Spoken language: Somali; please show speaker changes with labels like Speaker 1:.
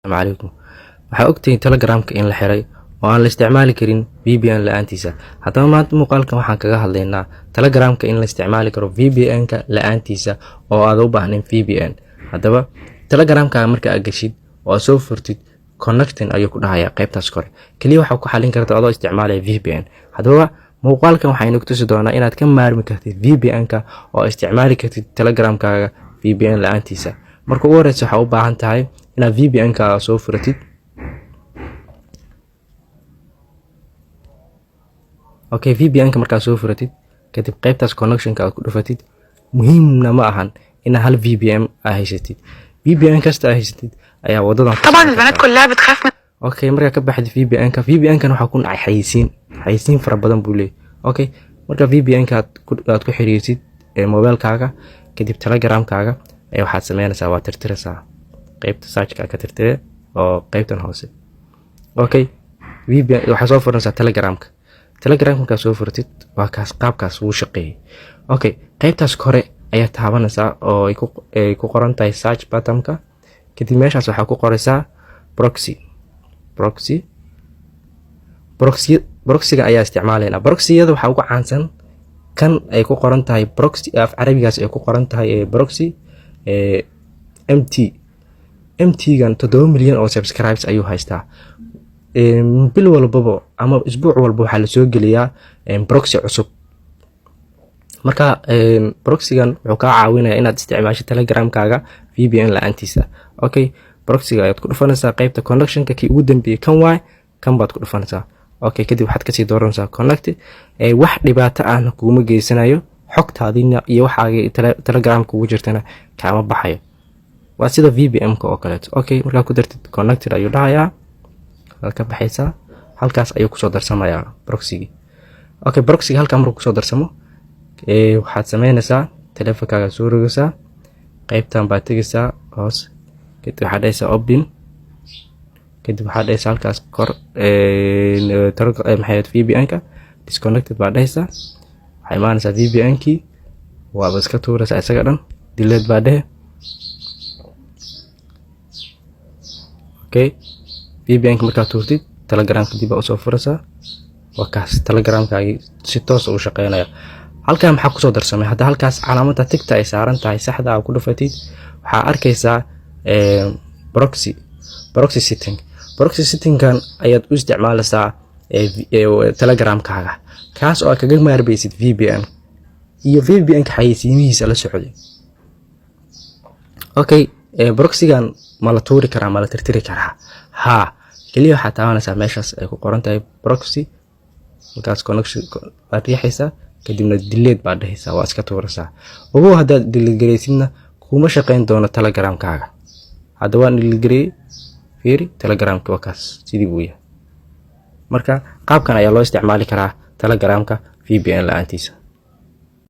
Speaker 1: السلام عليكم. waxaa ogtahay Telegramka in la xiray oo aan la isticmaali karin VPN la'aantiisa. Haddaba maanta muuqaalkan waxaan kaga hadlaynaa Telegramka in la isticmaali karo VPN-ka la'aantiisa oo aad u baahnayn VPN. Haddaba Telegramka marka aad gashid oo aad soo furtid connecting ayuu ku dhahayaa qaybtaas kore. Kaliya waxa ku xalin kartaa adoo isticmaalaya VPN. Haddaba muuqaalkan waxaynu ku tusi doonaa inaad ka maarmi kartid VPN-ka oo isticmaali kartid Telegramkaaga VPN la'aantiisa. Marka ugu horeysa waxa u baahan tahay inaad VPN-ka soo furatid. Okay, VPN-ka marka soo furatid kadib qaybtaas connection-ka aad ku dhufatid. Muhiimna ma ahan in hal VPN aad haysatid. VPN kasta aad haysatid ayaa wadadan
Speaker 2: طبعا البنات كلها بتخاف من
Speaker 1: okay marka ka baxid VPN-ka waxa ku dhacay xayisiin fara badan buu leeyahay. Okay, marka VPN-ka aad ku xiriirsid mobilkaaga kadib Telegramkaaga waxaad sameynaysaa waa tirtiraysaa qaybta search-ka ka tirtire oo qaybtan hoose. Okay, VPN waxa soo furanaysaa Telegramka marka soo furtid waa kaas qaabkaas uu shaqeeyay. Okay, qaybtaas kore ayaa taabanaysaa oo ay ku qoran tahay search button-ka. kadib meeshaas waxa ku qoraysaa proxy-ga ayaa isticmaalayna. Proxy-yada waxa ugu caansan kan ay ku qoran tahay proxy af Carabigaas ay ku qoran tahay proxy MT-gan 7 milyan oo subscribers ayuu haystaa. bil walbaba ama isbuuc walba waxa la soo geliyaa proxy cusub. marka proxy-gan wuxuu ka caawinayaa inaad isticmaasho Telegramkaaga VPN la'aantiisa. Okay, proxy-ga ayaad ku dhufanaysaa qaybta connection-ka kii ugu dambeeyay kan baad ku dhufanaysaa. Okay, kadib waxaad ka sii dooranaysaa connect. wax dhibaato ah kuma geysanayo, xogtaadina iyo waxaaga Telegramka ugu jirtana kaama baxayo. waa sida VPN-ka oo kale. Okay, marka ku dartid connected ayuu dhahayaa. halka baxaysa halkaas ayuu ku soo darsamayaa proxy-gi. Okay, proxy-ga halka markuu ku soo darsamo waxaad sameynaysaa telefonkaaga soo rogaysaa qaybtan baad tagaysaa hoos kadib waxaad dhahaysaa open kadib waxaad dhahaysaa halkaas kor VPN-ka disconnected baad dhahaysaa. waxay imaanaysaa VPN-kii waaba iska tuuraysaa isaga dhan delete baad dhahe. Okay, VPN-ka markaad tuurtid Telegramka dib u soo furaysaa. waa kaas Telegramkaagi si toos u shaqeynaya. halkan maxaa ku soo darsamay hadda halkaas calaamadda tigta ay saaran tahay saxda ah ku dhufatid waxaa arkaysaa proxy setting-kan ayaad u isticmaalaysaa Telegramkaaga kaas oo kaga maarbaysid VPN iyo VPN-ka xayisiimihiisa la socday. Okay, proxy-gan ma la tuuri karaa ma la tirtiri karaa? haa, kaliya waxaad taabanaysaa meeshaas ay ku qoran tahay proxy. halkaas connection baad riixaysaa kadibna delete baad dhahaysaa waa iska tuuraysaa. ugu haddaad delete gareysidna kuma shaqeyn doono Telegramkaaga. hadda waan delete gareeyay fiiri Telegramka waa kaas sidii uu yahay. marka qaabkan ayaa loo isticmaali karaa Telegramka VPN la'aantiisa.